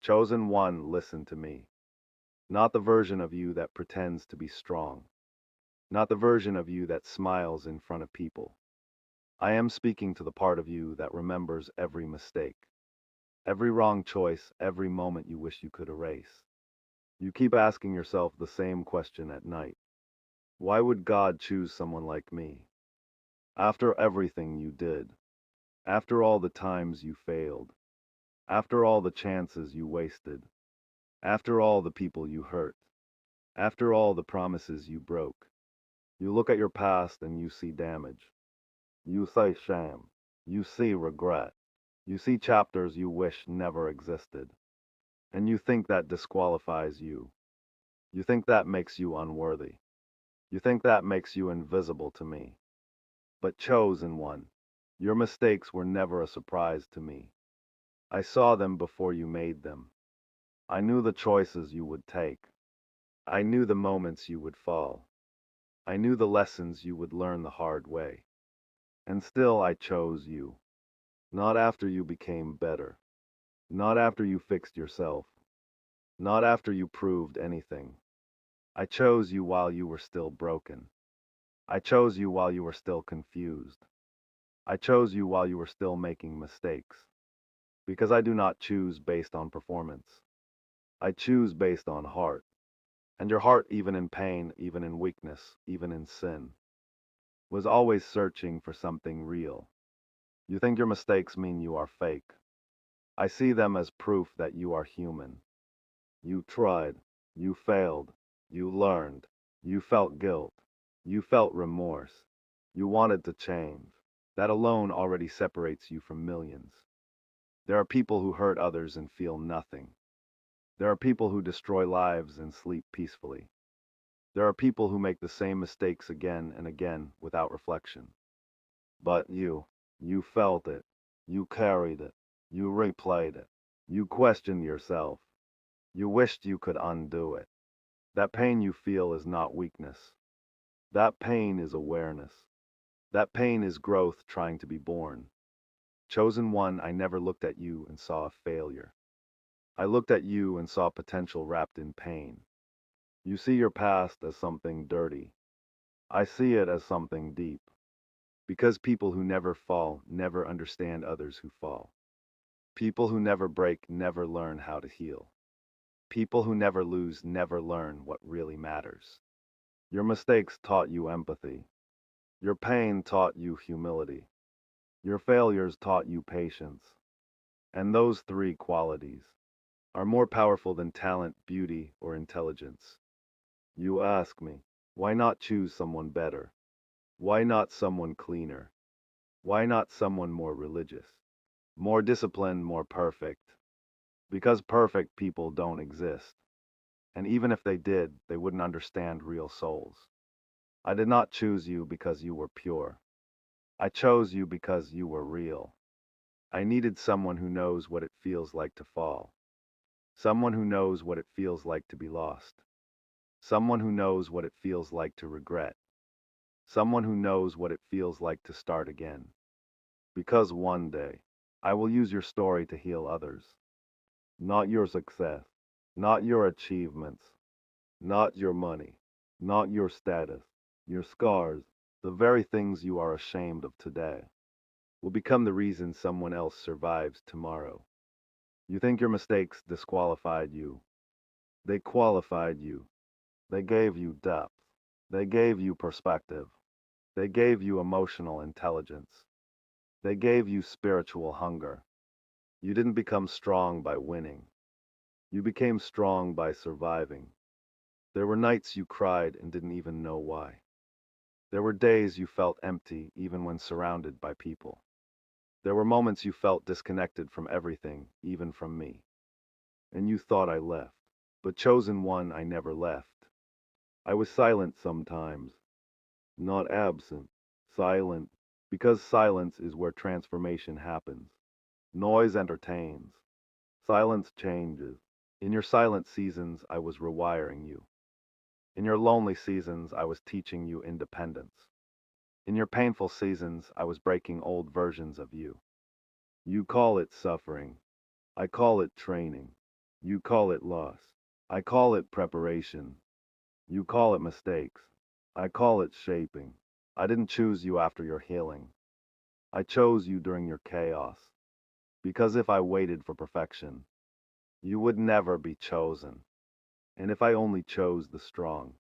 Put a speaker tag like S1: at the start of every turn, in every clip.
S1: Chosen one, listen to me. Not the version of you that pretends to be strong. Not the version of you that smiles in front of people. I am speaking to the part of you that remembers every mistake, every wrong choice, every moment you wish you could erase. You keep asking yourself the same question at night. Why would God choose someone like me? After everything you did, after all the times you failed, after all the chances you wasted, after all the people you hurt, after all the promises you broke, you look at your past and you see damage. You see shame. You see regret. You see chapters you wish never existed. And you think that disqualifies you. You think that makes you unworthy. You think that makes you invisible to me. But chosen one, your mistakes were never a surprise to me. I saw them before you made them. I knew the choices you would take. I knew the moments you would fall. I knew the lessons you would learn the hard way. And still I chose you. Not after you became better. Not after you fixed yourself. Not after you proved anything. I chose you while you were still broken. I chose you while you were still confused. I chose you while you were still making mistakes. Because I do not choose based on performance. I choose based on heart. And your heart, even in pain, even in weakness, even in sin, was always searching for something real. You think your mistakes mean you are fake. I see them as proof that you are human. You tried. You failed. You learned. You felt guilt. You felt remorse. You wanted to change. That alone already separates you from millions. There are people who hurt others and feel nothing. There are people who destroy lives and sleep peacefully. There are people who make the same mistakes again and again without reflection. But you felt it. You carried it. You replayed it. You questioned yourself. You wished you could undo it. That pain you feel is not weakness. That pain is awareness. That pain is growth trying to be born. Chosen one, I never looked at you and saw a failure. I looked at you and saw potential wrapped in pain. You see your past as something dirty. I see it as something deep. Because people who never fall never understand others who fall. People who never break never learn how to heal. People who never lose never learn what really matters. Your mistakes taught you empathy. Your pain taught you humility. Your failures taught you patience. And those three qualities are more powerful than talent, beauty, or intelligence. You ask me, why not choose someone better? Why not someone cleaner? Why not someone more religious? More disciplined, more perfect? Because perfect people don't exist. And even if they did, they wouldn't understand real souls. I did not choose you because you were pure. I chose you because you were real. I needed someone who knows what it feels like to fall. Someone who knows what it feels like to be lost. Someone who knows what it feels like to regret. Someone who knows what it feels like to start again. Because one day, I will use your story to heal others. Not your success. Not your achievements. Not your money. Not your status. Your scars, the very things you are ashamed of today, will become the reason someone else survives tomorrow. You think your mistakes disqualified you. They qualified you. They gave you depth. They gave you perspective. They gave you emotional intelligence. They gave you spiritual hunger. You didn't become strong by winning. You became strong by surviving. There were nights you cried and didn't even know why. There were days you felt empty even when surrounded by people. There were moments you felt disconnected from everything, even from me. And you thought I left. But chosen one, I never left. I was silent sometimes, not absent, silent, because silence is where transformation happens. Noise entertains. Silence changes. In your silent seasons, I was rewiring you. In your lonely seasons, I was teaching you independence. In your painful seasons, I was breaking old versions of you. You call it suffering. I call it training. You call it loss. I call it preparation. You call it mistakes. I call it shaping. I didn't choose you after your healing. I chose you during your chaos. Because if I waited for perfection, you would never be chosen. And if I only chose the strong,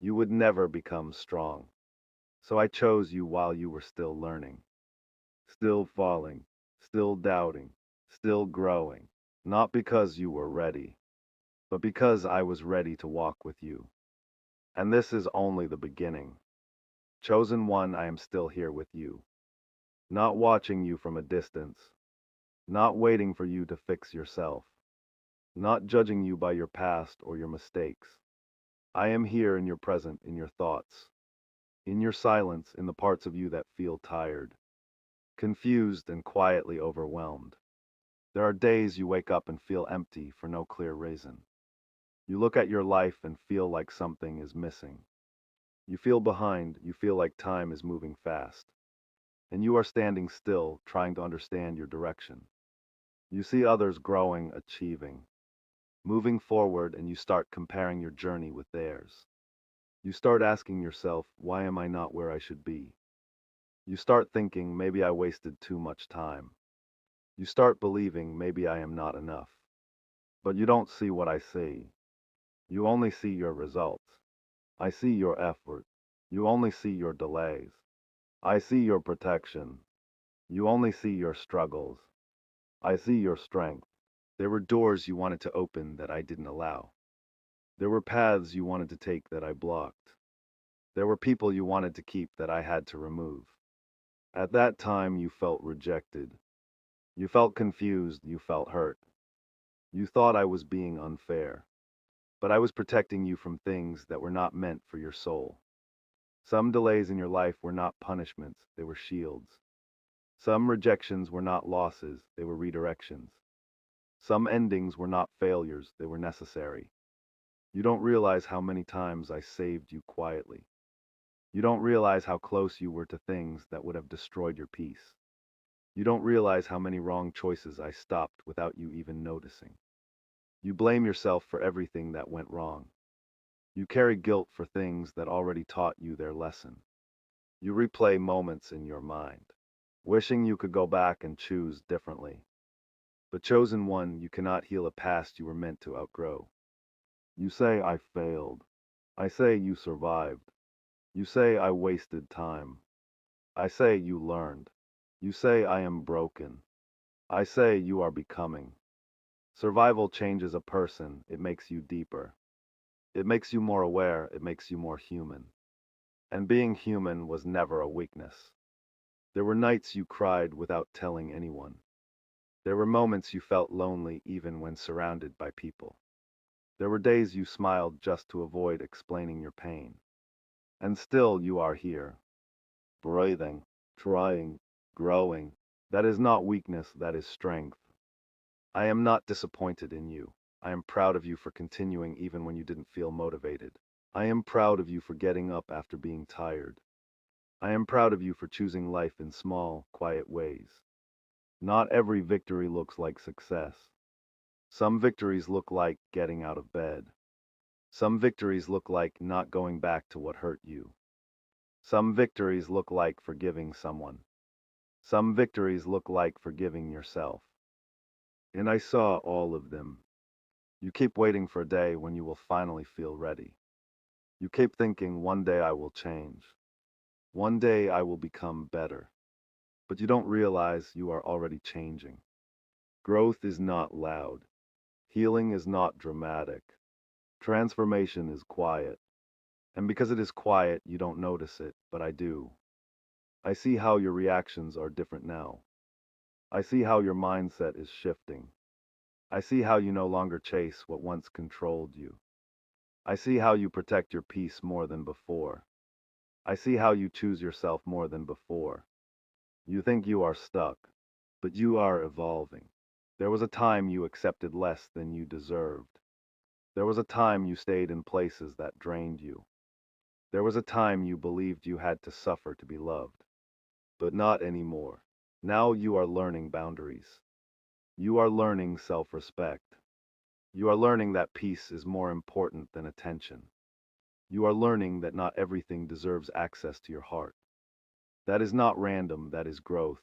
S1: you would never become strong. So I chose you while you were still learning, still falling, still doubting, still growing. Not because you were ready, but because I was ready to walk with you. And this is only the beginning. Chosen one, I am still here with you, not watching you from a distance, not waiting for you to fix yourself, not judging you by your past or your mistakes. I am here in your present, in your thoughts, in your silence, in the parts of you that feel tired, confused, and quietly overwhelmed. There are days you wake up and feel empty for no clear reason. You look at your life and feel like something is missing. You feel behind, you feel like time is moving fast, and you are standing still, trying to understand your direction. You see others growing, achieving, moving forward, and you start comparing your journey with theirs. You start asking yourself, why am I not where I should be? You start thinking, maybe I wasted too much time. You start believing, maybe I am not enough. But you don't see what I see. You only see your results. I see your effort. You only see your delays. I see your protection. You only see your struggles. I see your strength. There were doors you wanted to open that I didn't allow. There were paths you wanted to take that I blocked. There were people you wanted to keep that I had to remove. At that time, you felt rejected. You felt confused. You felt hurt. You thought I was being unfair. But I was protecting you from things that were not meant for your soul. Some delays in your life were not punishments, they were shields. Some rejections were not losses, they were redirections. Some endings were not failures, they were necessary. You don't realize how many times I saved you quietly. You don't realize how close you were to things that would have destroyed your peace. You don't realize how many wrong choices I stopped without you even noticing. You blame yourself for everything that went wrong. You carry guilt for things that already taught you their lesson. You replay moments in your mind, wishing you could go back and choose differently. But chosen one, you cannot heal a past you were meant to outgrow. You say I failed. I say you survived. You say I wasted time. I say you learned. You say I am broken. I say you are becoming. Survival changes a person. It makes you deeper. It makes you more aware. It makes you more human. And being human was never a weakness. There were nights you cried without telling anyone. There were moments you felt lonely even when surrounded by people. There were days you smiled just to avoid explaining your pain. And still you are here, breathing, trying, growing. That is not weakness, that is strength. I am not disappointed in you. I am proud of you for continuing even when you didn't feel motivated. I am proud of you for getting up after being tired. I am proud of you for choosing life in small, quiet ways. Not every victory looks like success. Some victories look like getting out of bed. Some victories look like not going back to what hurt you. Some victories look like forgiving someone. Some victories look like forgiving yourself. And I saw all of them. You keep waiting for a day when you will finally feel ready. You keep thinking, one day I will change. One day I will become better. But you don't realize you are already changing. Growth is not loud. Healing is not dramatic. Transformation is quiet. And because it is quiet, you don't notice it, but I do. I see how your reactions are different now. I see how your mindset is shifting. I see how you no longer chase what once controlled you. I see how you protect your peace more than before. I see how you choose yourself more than before. You think you are stuck, but you are evolving. There was a time you accepted less than you deserved. There was a time you stayed in places that drained you. There was a time you believed you had to suffer to be loved. But not anymore. Now you are learning boundaries. You are learning self-respect. You are learning that peace is more important than attention. You are learning that not everything deserves access to your heart. That is not random, that is growth.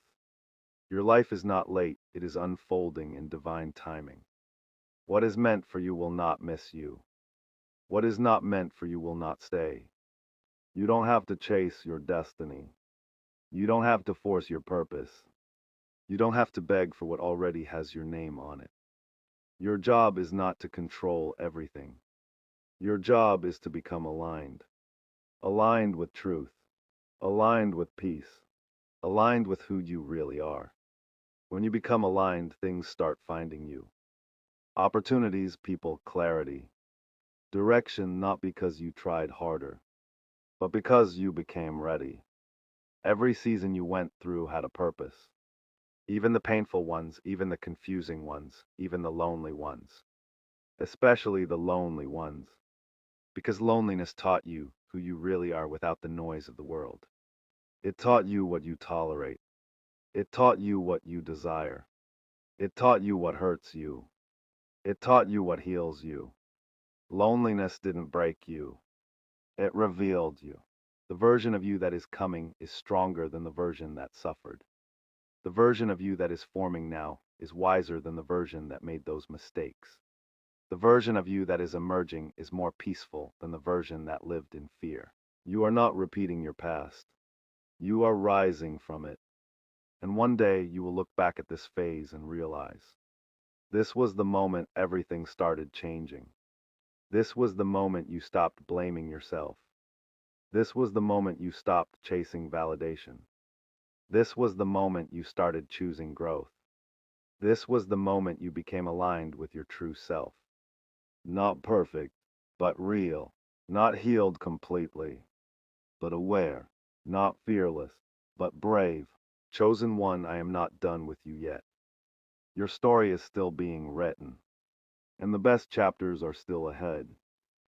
S1: Your life is not late, it is unfolding in divine timing. What is meant for you will not miss you. What is not meant for you will not stay. You don't have to chase your destiny. You don't have to force your purpose. You don't have to beg for what already has your name on it. Your job is not to control everything. Your job is to become aligned. Aligned with truth. Aligned with peace. Aligned with who you really are. When you become aligned, things start finding you. Opportunities, people, clarity. Direction not because you tried harder, but because you became ready. Every season you went through had a purpose. Even the painful ones, even the confusing ones, even the lonely ones. Especially the lonely ones. Because loneliness taught you who you really are without the noise of the world. It taught you what you tolerate. It taught you what you desire. It taught you what hurts you. It taught you what heals you. Loneliness didn't break you. It revealed you. The version of you that is coming is stronger than the version that suffered. The version of you that is forming now is wiser than the version that made those mistakes. The version of you that is emerging is more peaceful than the version that lived in fear. You are not repeating your past. You are rising from it. And one day you will look back at this phase and realize this was the moment everything started changing. This was the moment you stopped blaming yourself. This was the moment you stopped chasing validation. This was the moment you started choosing growth. This was the moment you became aligned with your true self. Not perfect, but real. Not healed completely, but aware. Not fearless, but brave. Chosen one, I am not done with you yet. Your story is still being written, and the best chapters are still ahead.